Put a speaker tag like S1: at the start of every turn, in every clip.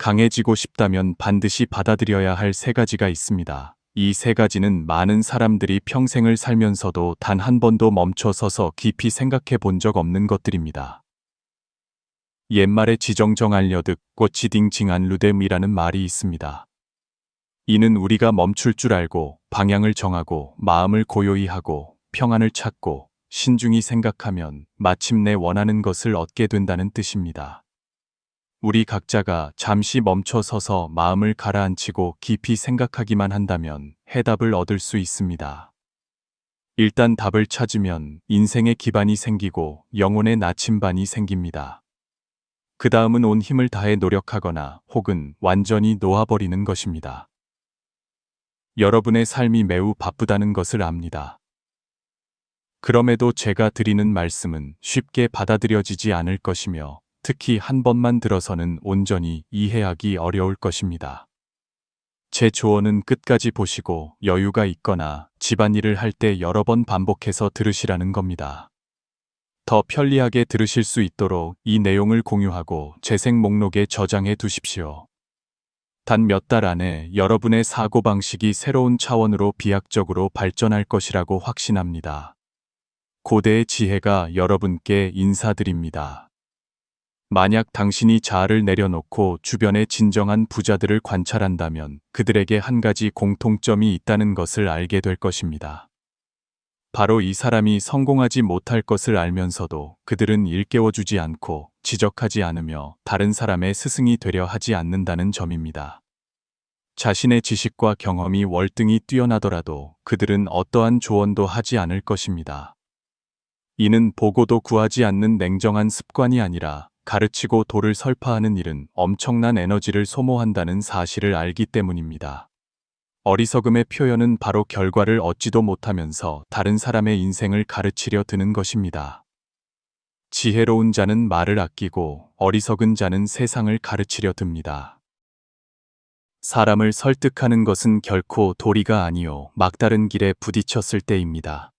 S1: 강해지고 싶다면 반드시 받아들여야 할 세 가지가 있습니다. 이 세 가지는 많은 사람들이 평생을 살면서도 단 한 번도 멈춰 서서 깊이 생각해 본 적 없는 것들입니다. 옛말에 지정정 알려듣 꽃이 딩칭한 루뎀이라는 말이 있습니다. 이는 우리가 멈출 줄 알고 방향을 정하고 마음을 고요히 하고 평안을 찾고 신중히 생각하면 마침내 원하는 것을 얻게 된다는 뜻입니다. 우리 각자가 잠시 멈춰 서서 마음을 가라앉히고 깊이 생각하기만 한다면 해답을 얻을 수 있습니다. 일단 답을 찾으면 인생의 기반이 생기고 영혼의 나침반이 생깁니다. 그 다음은 온 힘을 다해 노력하거나 혹은 완전히 놓아버리는 것입니다. 여러분의 삶이 매우 바쁘다는 것을 압니다. 그럼에도 제가 드리는 말씀은 쉽게 받아들여지지 않을 것이며 특히 한 번만 들어서는 온전히 이해하기 어려울 것입니다. 제 조언은 끝까지 보시고 여유가 있거나 집안일을 할 때 여러 번 반복해서 들으시라는 겁니다. 더 편리하게 들으실 수 있도록 이 내용을 공유하고 재생 목록에 저장해 두십시오. 단 몇 달 안에 여러분의 사고방식이 새로운 차원으로 비약적으로 발전할 것이라고 확신합니다. 고대의 지혜가 여러분께 인사드립니다. 만약 당신이 자아를 내려놓고 주변의 진정한 부자들을 관찰한다면 그들에게 한 가지 공통점이 있다는 것을 알게 될 것입니다. 바로 이 사람이 성공하지 못할 것을 알면서도 그들은 일깨워주지 않고 지적하지 않으며 다른 사람의 스승이 되려 하지 않는다는 점입니다. 자신의 지식과 경험이 월등히 뛰어나더라도 그들은 어떠한 조언도 하지 않을 것입니다. 이는 보고도 구하지 않는 냉정한 습관이 아니라 가르치고 도를 설파하는 일은 엄청난 에너지를 소모한다는 사실을 알기 때문입니다. 어리석음의 표현은 바로 결과를 얻지도 못하면서 다른 사람의 인생을 가르치려 드는 것입니다. 지혜로운 자는 말을 아끼고 어리석은 자는 세상을 가르치려 듭니다. 사람을 설득하는 것은 결코 도리가 아니요 막다른 길에 부딪혔을 때입니다.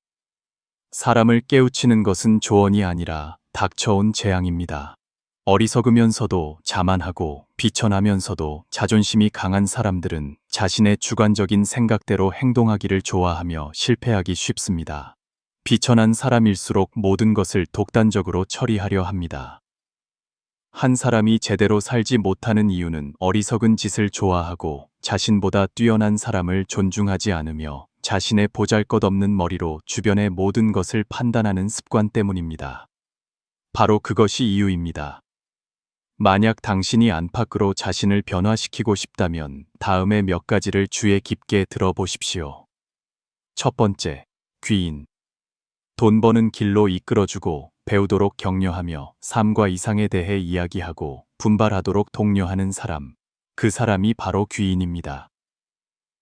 S1: 사람을 깨우치는 것은 조언이 아니라 닥쳐온 재앙입니다. 어리석으면서도 자만하고 비천하면서도 자존심이 강한 사람들은 자신의 주관적인 생각대로 행동하기를 좋아하며 실패하기 쉽습니다. 비천한 사람일수록 모든 것을 독단적으로 처리하려 합니다. 한 사람이 제대로 살지 못하는 이유는 어리석은 짓을 좋아하고 자신보다 뛰어난 사람을 존중하지 않으며 자신의 보잘것없는 머리로 주변의 모든 것을 판단하는 습관 때문입니다. 바로 그것이 이유입니다. 만약 당신이 안팎으로 자신을 변화시키고 싶다면 다음의 몇 가지를 주의 깊게 들어보십시오. 첫 번째, 귀인. 돈 버는 길로 이끌어주고 배우도록 격려하며 삶과 이상에 대해 이야기하고 분발하도록 독려하는 사람. 그 사람이 바로 귀인입니다.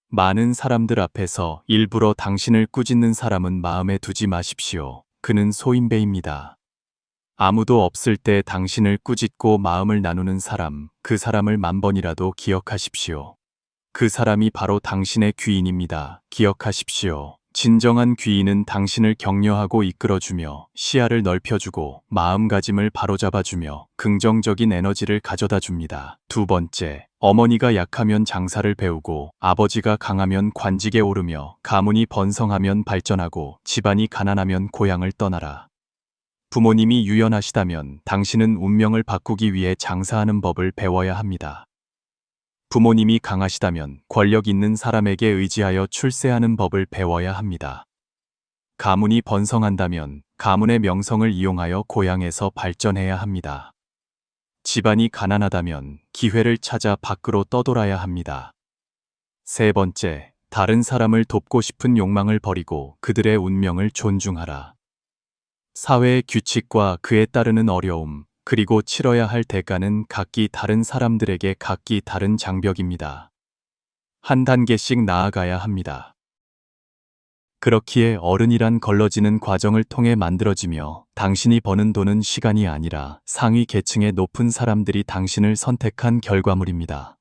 S1: 많은 사람들 앞에서 일부러 당신을 꾸짖는 사람은 마음에 두지 마십시오. 그는 소인배입니다. 아무도 없을 때 당신을 꾸짖고 마음을 나누는 사람, 그 사람을 만 번이라도 기억하십시오. 그 사람이 바로 당신의 귀인입니다. 기억하십시오. 진정한 귀인은 당신을 격려하고 이끌어주며 시야를 넓혀주고 마음가짐을 바로잡아주며 긍정적인 에너지를 가져다 줍니다. 두 번째, 어머니가 약하면 장사를 배우고 아버지가 강하면 관직에 오르며 가문이 번성하면 발전하고 집안이 가난하면 고향을 떠나라. 부모님이 유연하시다면 당신은 운명을 바꾸기 위해 장사하는 법을 배워야 합니다. 부모님이 강하시다면 권력 있는 사람에게 의지하여 출세하는 법을 배워야 합니다. 가문이 번성한다면 가문의 명성을 이용하여 고향에서 발전해야 합니다. 집안이 가난하다면 기회를 찾아 밖으로 떠돌아야 합니다. 세 번째, 다른 사람을 돕고 싶은 욕망을 버리고 그들의 운명을 존중하라. 사회의 규칙과 그에 따르는 어려움, 그리고 치러야 할 대가는 각기 다른 사람들에게 각기 다른 장벽입니다. 한 단계씩 나아가야 합니다. 그렇기에 어른이란 걸러지는 과정을 통해 만들어지며 당신이 버는 돈은 시간이 아니라 상위 계층의 높은 사람들이 당신을 선택한 결과물입니다.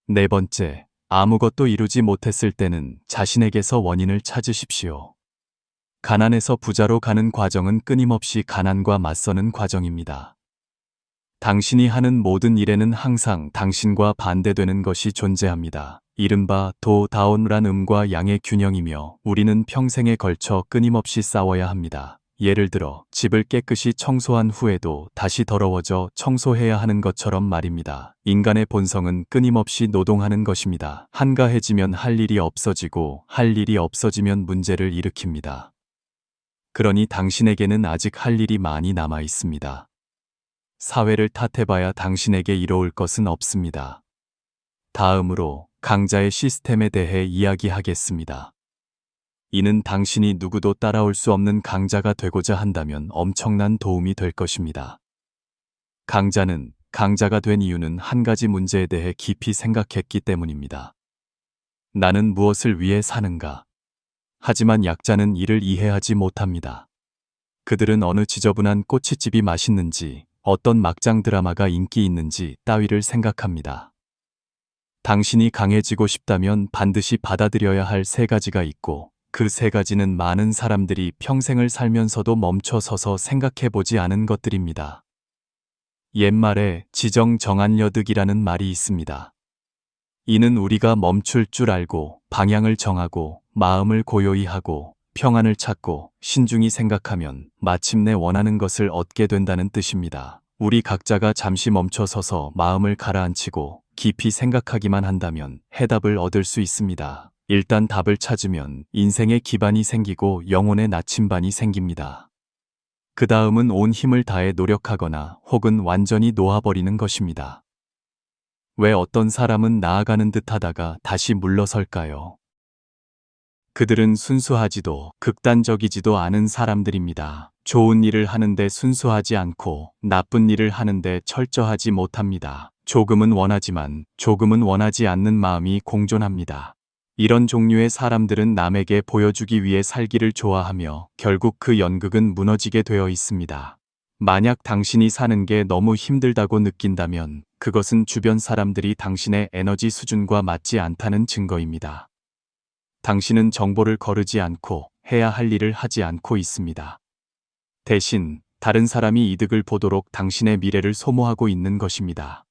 S1: 네 번째, 아무것도 이루지 못했을 때는 자신에게서 원인을 찾으십시오. 가난에서 부자로 가는 과정은 끊임없이 가난과 맞서는 과정입니다. 당신이 하는 모든 일에는 항상 당신과 반대되는 것이 존재합니다. 이른바 도다온란 음과 양의 균형이며 우리는 평생에 걸쳐 끊임없이 싸워야 합니다. 예를 들어 집을 깨끗이 청소한 후에도 다시 더러워져 청소해야 하는 것처럼 말입니다. 인간의 본성은 끊임없이 노동하는 것입니다. 한가해지면 할 일이 없어지고 할 일이 없어지면 문제를 일으킵니다. 그러니 당신에게는 아직 할 일이 많이 남아 있습니다. 사회를 탓해봐야 당신에게 이로울 것은 없습니다. 다음으로 강자의 시스템에 대해 이야기하겠습니다. 이는 당신이 누구도 따라올 수 없는 강자가 되고자 한다면 엄청난 도움이 될 것입니다. 강자는 강자가 된 이유는 한 가지 문제에 대해 깊이 생각했기 때문입니다. 나는 무엇을 위해 사는가? 하지만 약자는 이를 이해하지 못합니다. 그들은 어느 지저분한 꼬치집이 맛있는지, 어떤 막장 드라마가 인기 있는지 따위를 생각합니다. 당신이 강해지고 싶다면 반드시 받아들여야 할 세 가지가 있고 그 세 가지는 많은 사람들이 평생을 살면서도 멈춰 서서 생각해보지 않은 것들입니다. 옛말에 지정정한여득이라는 말이 있습니다. 이는 우리가 멈출 줄 알고 방향을 정하고 마음을 고요히 하고 평안을 찾고 신중히 생각하면 마침내 원하는 것을 얻게 된다는 뜻입니다. 우리 각자가 잠시 멈춰서서 마음을 가라앉히고 깊이 생각하기만 한다면 해답을 얻을 수 있습니다. 일단 답을 찾으면 인생의 기반이 생기고 영혼의 나침반이 생깁니다. 그 다음은 온 힘을 다해 노력하거나 혹은 완전히 놓아버리는 것입니다. 왜 어떤 사람은 나아가는 듯 하다가 다시 물러설까요? 그들은 순수하지도 극단적이지도 않은 사람들입니다. 좋은 일을 하는데 순수하지 않고 나쁜 일을 하는데 철저하지 못합니다. 조금은 원하지만 조금은 원하지 않는 마음이 공존합니다. 이런 종류의 사람들은 남에게 보여주기 위해 살기를 좋아하며 결국 그 연극은 무너지게 되어 있습니다. 만약 당신이 사는 게 너무 힘들다고 느낀다면 그것은 주변 사람들이 당신의 에너지 수준과 맞지 않다는 증거입니다. 당신은 정보를 거르지 않고 해야 할 일을 하지 않고 있습니다. 대신 다른 사람이 이득을 보도록 당신의 미래를 소모하고 있는 것입니다.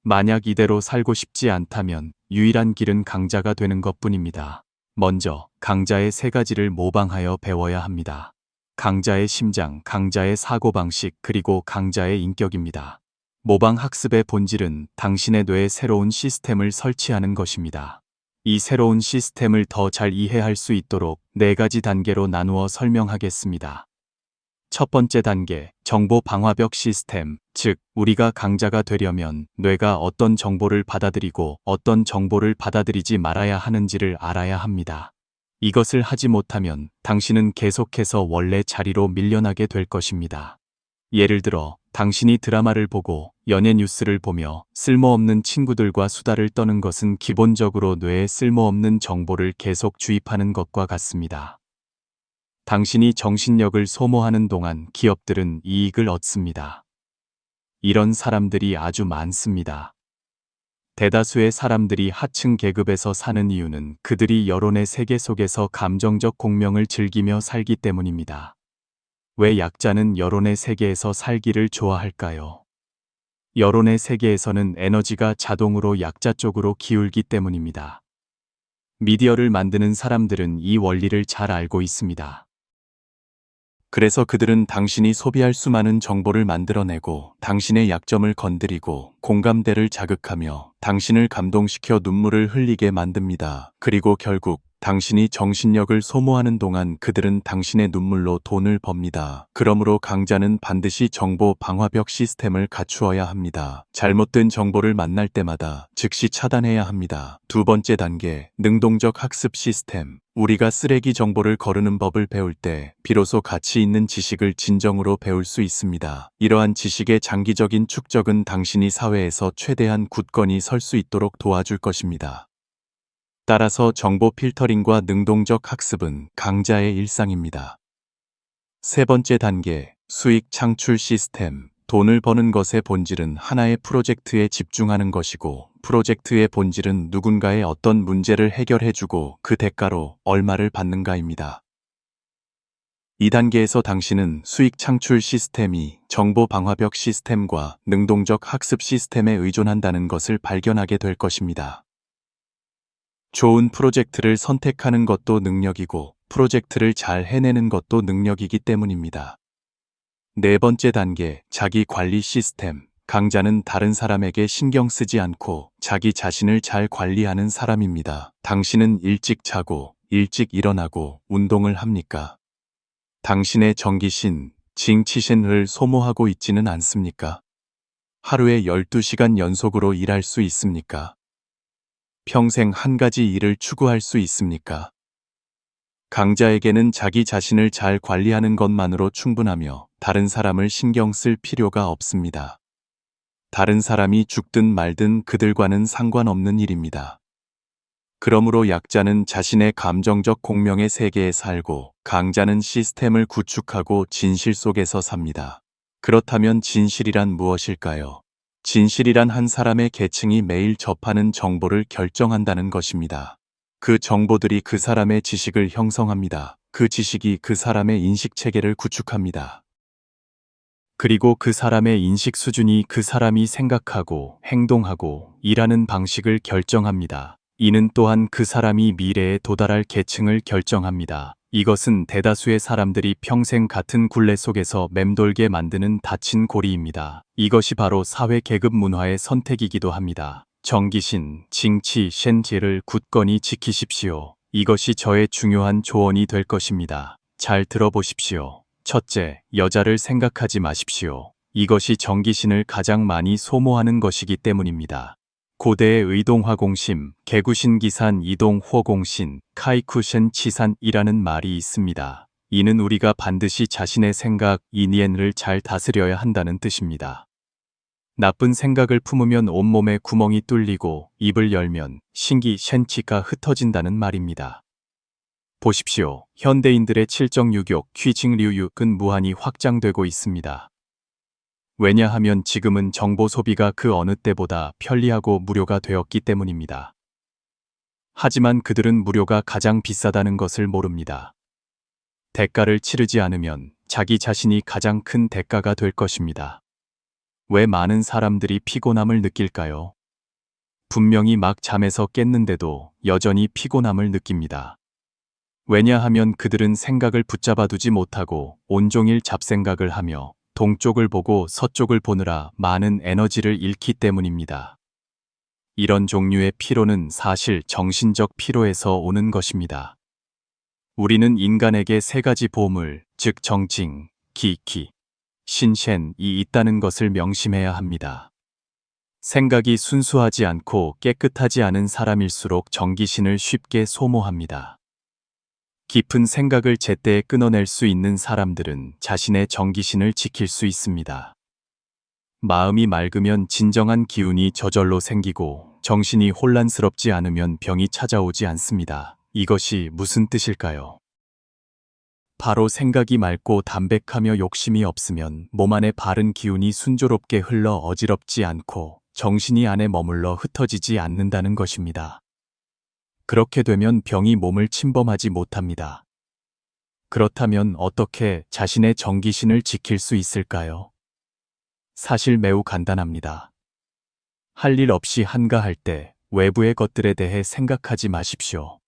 S1: 만약 이대로 살고 싶지 않다면 유일한 길은 강자가 되는 것뿐입니다. 먼저 강자의 세 가지를 모방하여 배워야 합니다. 강자의 심장, 강자의 사고방식, 그리고 강자의 인격입니다. 모방 학습의 본질은 당신의 뇌에 새로운 시스템을 설치하는 것입니다. 이 새로운 시스템을 더 잘 이해할 수 있도록 네 가지 단계로 나누어 설명하겠습니다. 첫 번째 단계, 정보 방화벽 시스템, 즉 우리가 강자가 되려면 뇌가 어떤 정보를 받아들이고 어떤 정보를 받아들이지 말아야 하는지를 알아야 합니다. 이것을 하지 못하면 당신은 계속해서 원래 자리로 밀려나게 될 것입니다. 예를 들어 당신이 드라마를 보고 연예 뉴스를 보며 쓸모없는 친구들과 수다를 떠는 것은 기본적으로 뇌에 쓸모없는 정보를 계속 주입하는 것과 같습니다. 당신이 정신력을 소모하는 동안 기업들은 이익을 얻습니다. 이런 사람들이 아주 많습니다. 대다수의 사람들이 하층 계급에서 사는 이유는 그들이 여론의 세계 속에서 감정적 공명을 즐기며 살기 때문입니다. 왜 약자는 여론의 세계에서 살기를 좋아할까요? 여론의 세계에서는 에너지가 자동으로 약자 쪽으로 기울기 때문입니다. 미디어를 만드는 사람들은 이 원리를 잘 알고 있습니다. 그래서 그들은 당신이 소비할 수많은 정보를 만들어내고 당신의 약점을 건드리고 공감대를 자극하며 당신을 감동시켜 눈물을 흘리게 만듭니다. 그리고 결국 당신이 정신력을 소모하는 동안 그들은 당신의 눈물로 돈을 법니다. 그러므로 강자는 반드시 정보 방화벽 시스템을 갖추어야 합니다. 잘못된 정보를 만날 때마다 즉시 차단해야 합니다. 두 번째 단계, 능동적 학습 시스템. 우리가 쓰레기 정보를 거르는 법을 배울 때 비로소 가치 있는 지식을 진정으로 배울 수 있습니다. 이러한 지식의 장기적인 축적은 당신이 사회에서 최대한 굳건히 설 수 있도록 도와줄 것입니다. 따라서 정보 필터링과 능동적 학습은 강자의 일상입니다. 세 번째 단계, 수익 창출 시스템. 돈을 버는 것의 본질은 하나의 프로젝트에 집중하는 것이고 프로젝트의 본질은 누군가의 어떤 문제를 해결해주고 그 대가로 얼마를 받는가입니다. 2단계에서 당신은 수익 창출 시스템이 정보 방화벽 시스템과 능동적 학습 시스템에 의존한다는 것을 발견하게 될 것입니다. 좋은 프로젝트를 선택하는 것도 능력이고 프로젝트를 잘 해내는 것도 능력이기 때문입니다. 네 번째 단계, 자기 관리 시스템. 강자는 다른 사람에게 신경 쓰지 않고 자기 자신을 잘 관리하는 사람입니다. 당신은 일찍 자고 일찍 일어나고 운동을 합니까? 당신의 정기신, 징치신을 소모하고 있지는 않습니까? 하루에 12시간 연속으로 일할 수 있습니까? 평생 한 가지 일을 추구할 수 있습니까? 강자에게는 자기 자신을 잘 관리하는 것만으로 충분하며 다른 사람을 신경 쓸 필요가 없습니다. 다른 사람이 죽든 말든 그들과는 상관없는 일입니다. 그러므로 약자는 자신의 감정적 공명의 세계에 살고 강자는 시스템을 구축하고 진실 속에서 삽니다. 그렇다면 진실이란 무엇일까요? 진실이란 한 사람의 계층이 매일 접하는 정보를 결정한다는 것입니다. 그 정보들이 그 사람의 지식을 형성합니다. 그 지식이 그 사람의 인식 체계를 구축합니다. 그리고 그 사람의 인식 수준이 그 사람이 생각하고 행동하고 일하는 방식을 결정합니다. 이는 또한 그 사람이 미래에 도달할 계층을 결정합니다. 이것은 대다수의 사람들이 평생 같은 굴레 속에서 맴돌게 만드는 닫힌 고리입니다. 이것이 바로 사회 계급 문화의 선택이기도 합니다. 정기신, 징치, 셴지를 굳건히 지키십시오. 이것이 저의 중요한 조언이 될 것입니다. 잘 들어보십시오. 첫째, 여자를 생각하지 마십시오. 이것이 정기신을 가장 많이 소모하는 것이기 때문입니다. 고대의 의동화공심, 개구신기산 이동호공신, 카이쿠션 치산이라는 말이 있습니다. 이는 우리가 반드시 자신의 생각, 이니엔을 잘 다스려야 한다는 뜻입니다. 나쁜 생각을 품으면 온몸에 구멍이 뚫리고 입을 열면 신기 셴치가 흩어진다는 말입니다. 보십시오. 현대인들의 칠정 유격, 퀴징류육은 무한히 확장되고 있습니다. 왜냐하면 지금은 정보 소비가 그 어느 때보다 편리하고 무료가 되었기 때문입니다. 하지만 그들은 무료가 가장 비싸다는 것을 모릅니다. 대가를 치르지 않으면 자기 자신이 가장 큰 대가가 될 것입니다. 왜 많은 사람들이 피곤함을 느낄까요? 분명히 막 잠에서 깼는데도 여전히 피곤함을 느낍니다. 왜냐하면 그들은 생각을 붙잡아 두지 못하고 온종일 잡생각을 하며 동쪽을 보고 서쪽을 보느라 많은 에너지를 잃기 때문입니다. 이런 종류의 피로는 사실 정신적 피로에서 오는 것입니다. 우리는 인간에게 세 가지 보물, 즉 정징, 기, 신셴이 있다는 것을 명심해야 합니다. 생각이 순수하지 않고 깨끗하지 않은 사람일수록 정기신을 쉽게 소모합니다. 깊은 생각을 제때에 끊어낼 수 있는 사람들은 자신의 정기신을 지킬 수 있습니다. 마음이 맑으면 진정한 기운이 저절로 생기고 정신이 혼란스럽지 않으면 병이 찾아오지 않습니다. 이것이 무슨 뜻일까요? 바로 생각이 맑고 담백하며 욕심이 없으면 몸 안에 바른 기운이 순조롭게 흘러 어지럽지 않고 정신이 안에 머물러 흩어지지 않는다는 것입니다. 그렇게 되면 병이 몸을 침범하지 못합니다. 그렇다면 어떻게 자신의 정기신을 지킬 수 있을까요? 사실 매우 간단합니다. 할 일 없이 한가할 때 외부의 것들에 대해 생각하지 마십시오.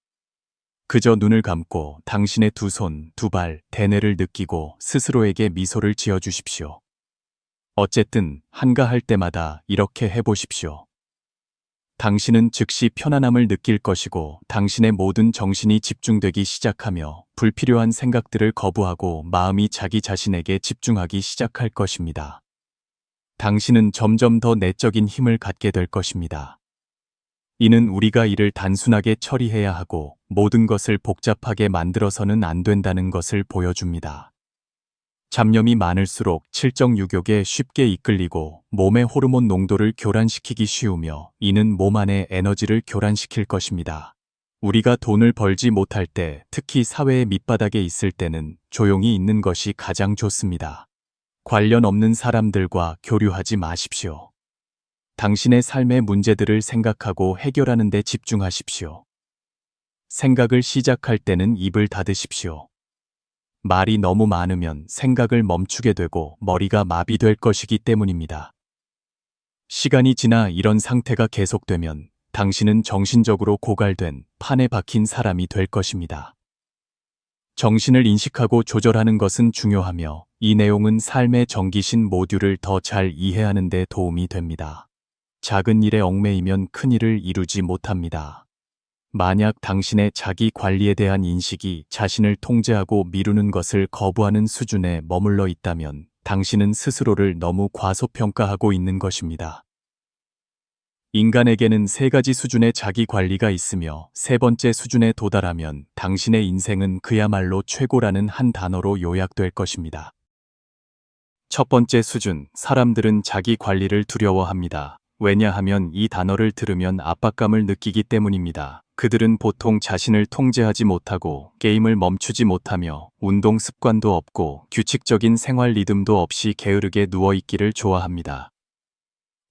S1: 그저 눈을 감고 당신의 두 손, 두 발, 대뇌를 느끼고 스스로에게 미소를 지어주십시오. 어쨌든 한가할 때마다 이렇게 해보십시오. 당신은 즉시 편안함을 느낄 것이고 당신의 모든 정신이 집중되기 시작하며 불필요한 생각들을 거부하고 마음이 자기 자신에게 집중하기 시작할 것입니다. 당신은 점점 더 내적인 힘을 갖게 될 것입니다. 이는 우리가 일을 단순하게 처리해야 하고 모든 것을 복잡하게 만들어서는 안 된다는 것을 보여줍니다. 잡념이 많을수록 칠정유격에 쉽게 이끌리고 몸의 호르몬 농도를 교란시키기 쉬우며 이는 몸 안의 에너지를 교란시킬 것입니다. 우리가 돈을 벌지 못할 때, 특히 사회의 밑바닥에 있을 때는 조용히 있는 것이 가장 좋습니다. 관련 없는 사람들과 교류하지 마십시오. 당신의 삶의 문제들을 생각하고 해결하는 데 집중하십시오. 생각을 시작할 때는 입을 닫으십시오. 말이 너무 많으면 생각을 멈추게 되고 머리가 마비될 것이기 때문입니다. 시간이 지나 이런 상태가 계속되면 당신은 정신적으로 고갈된 판에 박힌 사람이 될 것입니다. 정신을 인식하고 조절하는 것은 중요하며 이 내용은 삶의 전기신 모듈을 더 잘 이해하는 데 도움이 됩니다. 작은 일에 얽매이면 큰 일을 이루지 못합니다. 만약 당신의 자기 관리에 대한 인식이 자신을 통제하고 미루는 것을 거부하는 수준에 머물러 있다면 당신은 스스로를 너무 과소평가하고 있는 것입니다. 인간에게는 세 가지 수준의 자기 관리가 있으며 세 번째 수준에 도달하면 당신의 인생은 그야말로 최고라는 한 단어로 요약될 것입니다. 첫 번째 수준, 사람들은 자기 관리를 두려워합니다. 왜냐하면 이 단어를 들으면 압박감을 느끼기 때문입니다. 그들은 보통 자신을 통제하지 못하고 게임을 멈추지 못하며 운동 습관도 없고 규칙적인 생활 리듬도 없이 게으르게 누워있기를 좋아합니다.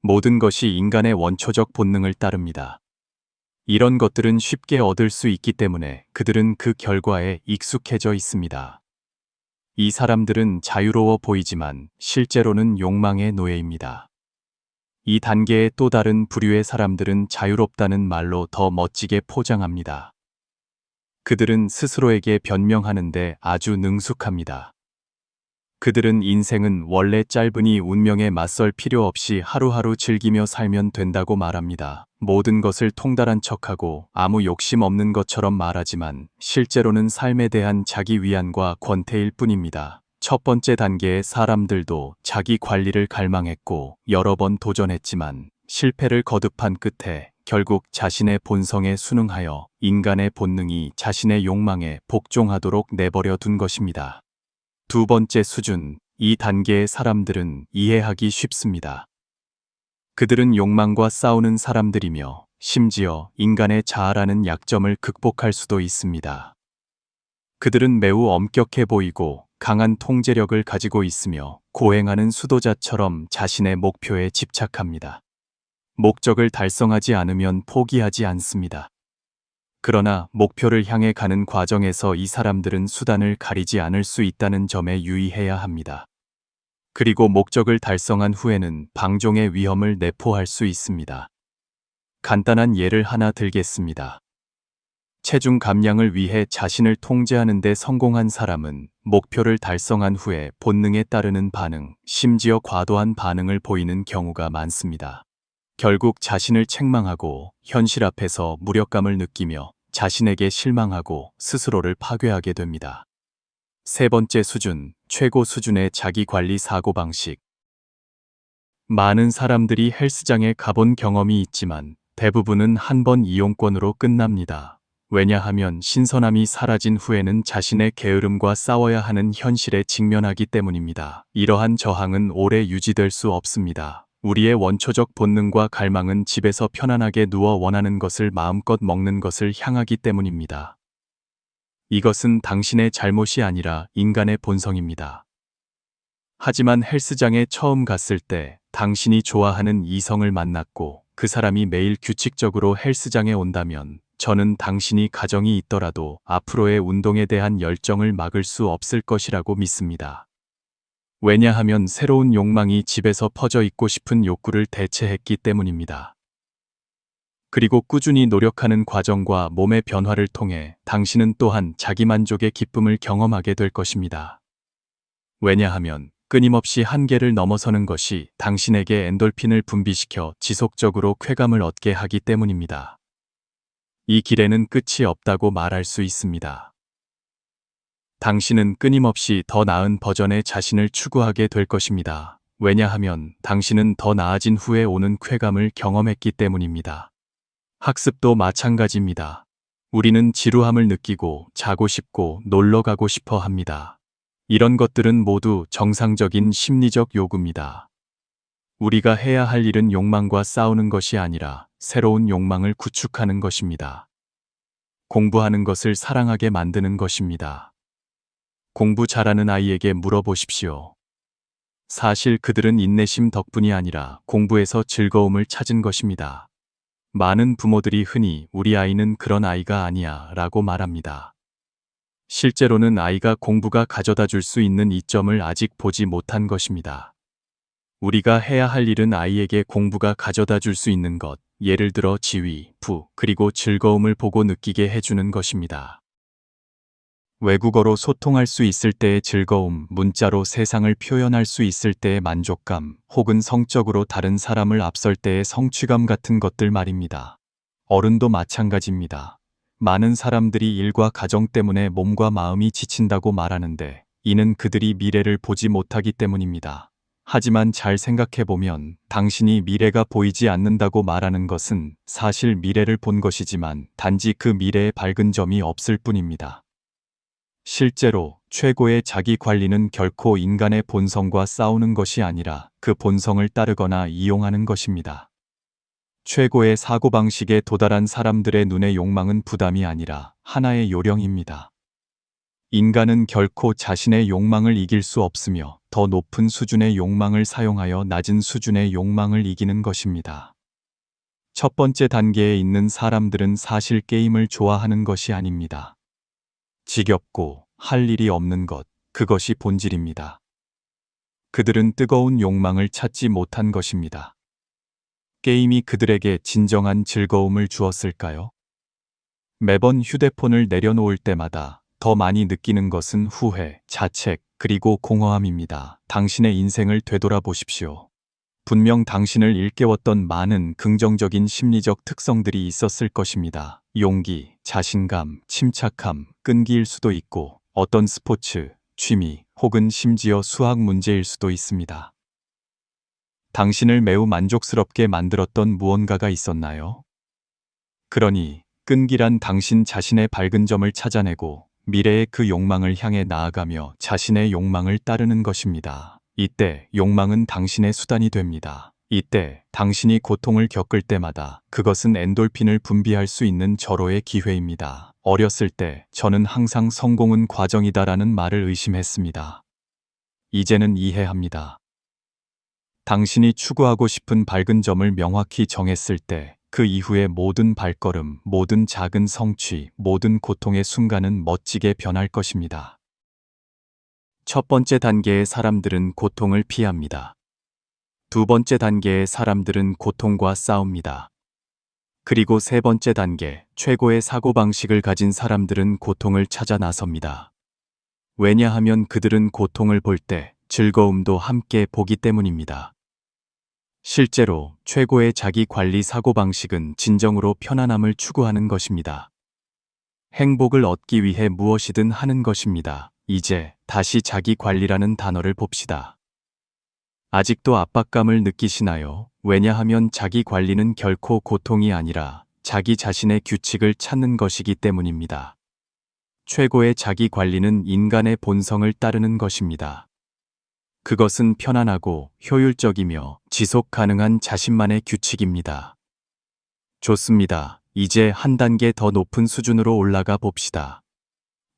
S1: 모든 것이 인간의 원초적 본능을 따릅니다. 이런 것들은 쉽게 얻을 수 있기 때문에 그들은 그 결과에 익숙해져 있습니다. 이 사람들은 자유로워 보이지만 실제로는 욕망의 노예입니다. 이 단계의 또 다른 부류의 사람들은 자유롭다는 말로 더 멋지게 포장합니다. 그들은 스스로에게 변명하는데 아주 능숙합니다. 그들은 인생은 원래 짧으니 운명에 맞설 필요 없이 하루하루 즐기며 살면 된다고 말합니다. 모든 것을 통달한 척하고 아무 욕심 없는 것처럼 말하지만 실제로는 삶에 대한 자기 위안과 권태일 뿐입니다. 첫 번째 단계의 사람들도 자기 관리를 갈망했고 여러 번 도전했지만 실패를 거듭한 끝에 결국 자신의 본성에 순응하여 인간의 본능이 자신의 욕망에 복종하도록 내버려 둔 것입니다. 두 번째 수준, 이 단계의 사람들은 이해하기 쉽습니다. 그들은 욕망과 싸우는 사람들이며 심지어 인간의 자아라는 약점을 극복할 수도 있습니다. 그들은 매우 엄격해 보이고 강한 통제력을 가지고 있으며 고행하는 수도자처럼 자신의 목표에 집착합니다. 목적을 달성하지 않으면 포기하지 않습니다. 그러나 목표를 향해 가는 과정에서 이 사람들은 수단을 가리지 않을 수 있다는 점에 유의해야 합니다. 그리고 목적을 달성한 후에는 방종의 위험을 내포할 수 있습니다. 간단한 예를 하나 들겠습니다. 체중 감량을 위해 자신을 통제하는 데 성공한 사람은 목표를 달성한 후에 본능에 따르는 반응, 심지어 과도한 반응을 보이는 경우가 많습니다. 결국 자신을 책망하고 현실 앞에서 무력감을 느끼며 자신에게 실망하고 스스로를 파괴하게 됩니다. 세 번째 수준, 최고 수준의 자기관리 사고방식. 많은 사람들이 헬스장에 가본 경험이 있지만 대부분은 한 번 이용권으로 끝납니다. 왜냐하면 신선함이 사라진 후에는 자신의 게으름과 싸워야 하는 현실에 직면하기 때문입니다. 이러한 저항은 오래 유지될 수 없습니다. 우리의 원초적 본능과 갈망은 집에서 편안하게 누워 원하는 것을 마음껏 먹는 것을 향하기 때문입니다. 이것은 당신의 잘못이 아니라 인간의 본성입니다. 하지만 헬스장에 처음 갔을 때 당신이 좋아하는 이성을 만났고 그 사람이 매일 규칙적으로 헬스장에 온다면 저는 당신이 가정이 있더라도 앞으로의 운동에 대한 열정을 막을 수 없을 것이라고 믿습니다. 왜냐하면 새로운 욕망이 집에서 퍼져 있고 싶은 욕구를 대체했기 때문입니다. 그리고 꾸준히 노력하는 과정과 몸의 변화를 통해 당신은 또한 자기만족의 기쁨을 경험하게 될 것입니다. 왜냐하면 끊임없이 한계를 넘어서는 것이 당신에게 엔돌핀을 분비시켜 지속적으로 쾌감을 얻게 하기 때문입니다. 이 길에는 끝이 없다고 말할 수 있습니다. 당신은 끊임없이 더 나은 버전의 자신을 추구하게 될 것입니다. 왜냐하면 당신은 더 나아진 후에 오는 쾌감을 경험했기 때문입니다. 학습도 마찬가지입니다. 우리는 지루함을 느끼고 자고 싶고 놀러 가고 싶어 합니다. 이런 것들은 모두 정상적인 심리적 요구입니다. 우리가 해야 할 일은 욕망과 싸우는 것이 아니라 새로운 욕망을 구축하는 것입니다. 공부하는 것을 사랑하게 만드는 것입니다. 공부 잘하는 아이에게 물어보십시오. 사실 그들은 인내심 덕분이 아니라 공부에서 즐거움을 찾은 것입니다. 많은 부모들이 흔히 우리 아이는 그런 아이가 아니야 라고 말합니다. 실제로는 아이가 공부가 가져다 줄 수 있는 이점을 아직 보지 못한 것입니다. 우리가 해야 할 일은 아이에게 공부가 가져다 줄 수 있는 것, 예를 들어 지위, 부, 그리고 즐거움을 보고 느끼게 해주는 것입니다. 외국어로 소통할 수 있을 때의 즐거움, 문자로 세상을 표현할 수 있을 때의 만족감, 혹은 성적으로 다른 사람을 앞설 때의 성취감 같은 것들 말입니다. 어른도 마찬가지입니다. 많은 사람들이 일과 가정 때문에 몸과 마음이 지친다고 말하는데 이는 그들이 미래를 보지 못하기 때문입니다. 하지만 잘 생각해보면 당신이 미래가 보이지 않는다고 말하는 것은 사실 미래를 본 것이지만 단지 그 미래에 밝은 점이 없을 뿐입니다. 실제로 최고의 자기 관리는 결코 인간의 본성과 싸우는 것이 아니라 그 본성을 따르거나 이용하는 것입니다. 최고의 사고방식에 도달한 사람들의 눈의 욕망은 부담이 아니라 하나의 요령입니다. 인간은 결코 자신의 욕망을 이길 수 없으며 더 높은 수준의 욕망을 사용하여 낮은 수준의 욕망을 이기는 것입니다. 첫 번째 단계에 있는 사람들은 사실 게임을 좋아하는 것이 아닙니다. 지겹고 할 일이 없는 것, 그것이 본질입니다. 그들은 뜨거운 욕망을 찾지 못한 것입니다. 게임이 그들에게 진정한 즐거움을 주었을까요? 매번 휴대폰을 내려놓을 때마다 더 많이 느끼는 것은 후회, 자책, 그리고 공허함입니다. 당신의 인생을 되돌아보십시오. 분명 당신을 일깨웠던 많은 긍정적인 심리적 특성들이 있었을 것입니다. 용기, 자신감, 침착함, 끈기일 수도 있고 어떤 스포츠, 취미, 혹은 심지어 수학 문제일 수도 있습니다. 당신을 매우 만족스럽게 만들었던 무언가가 있었나요? 그러니 끈기란 당신 자신의 밝은 점을 찾아내고 미래의 그 욕망을 향해 나아가며 자신의 욕망을 따르는 것입니다. 이때 욕망은 당신의 수단이 됩니다. 이때 당신이 고통을 겪을 때마다 그것은 엔돌핀을 분비할 수 있는 절호의 기회입니다. 어렸을 때 저는 항상 성공은 과정이다라는 말을 의심했습니다. 이제는 이해합니다. 당신이 추구하고 싶은 밝은 점을 명확히 정했을 때 그 이후의 모든 발걸음, 모든 작은 성취, 모든 고통의 순간은 멋지게 변할 것입니다. 첫 번째 단계의 사람들은 고통을 피합니다. 두 번째 단계의 사람들은 고통과 싸웁니다. 그리고 세 번째 단계, 최고의 사고방식을 가진 사람들은 고통을 찾아 나섭니다. 왜냐하면 그들은 고통을 볼 때 즐거움도 함께 보기 때문입니다. 실제로 최고의 자기 관리 사고방식은 진정으로 편안함을 추구하는 것입니다. 행복을 얻기 위해 무엇이든 하는 것입니다. 이제 다시 자기 관리라는 단어를 봅시다. 아직도 압박감을 느끼시나요? 왜냐하면 자기 관리는 결코 고통이 아니라 자기 자신의 규칙을 찾는 것이기 때문입니다. 최고의 자기 관리는 인간의 본성을 따르는 것입니다. 그것은 편안하고 효율적이며 지속 가능한 자신만의 규칙입니다. 좋습니다. 이제 한 단계 더 높은 수준으로 올라가 봅시다.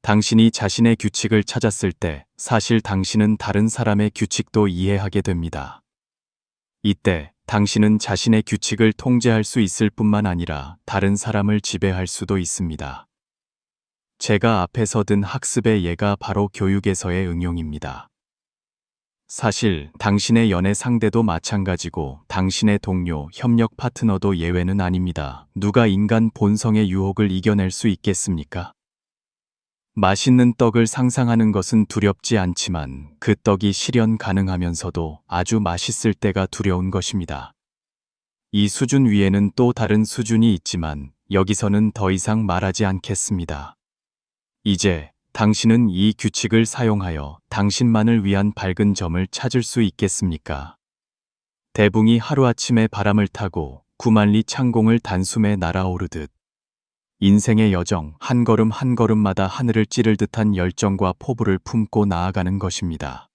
S1: 당신이 자신의 규칙을 찾았을 때 사실 당신은 다른 사람의 규칙도 이해하게 됩니다. 이때 당신은 자신의 규칙을 통제할 수 있을 뿐만 아니라 다른 사람을 지배할 수도 있습니다. 제가 앞에서 든 학습의 예가 바로 교육에서의 응용입니다. 사실 당신의 연애 상대도 마찬가지고 당신의 동료, 협력 파트너도 예외는 아닙니다. 누가 인간 본성의 유혹을 이겨낼 수 있겠습니까? 맛있는 떡을 상상하는 것은 두렵지 않지만 그 떡이 실현 가능하면서도 아주 맛있을 때가 두려운 것입니다. 이 수준 위에는 또 다른 수준이 있지만 여기서는 더 이상 말하지 않겠습니다. 이제 당신은 이 규칙을 사용하여 당신만을 위한 밝은 점을 찾을 수 있겠습니까? 대붕이 하루아침에 바람을 타고 구만리 창공을 단숨에 날아오르듯 인생의 여정 한 걸음 한 걸음마다 하늘을 찌를 듯한 열정과 포부를 품고 나아가는 것입니다.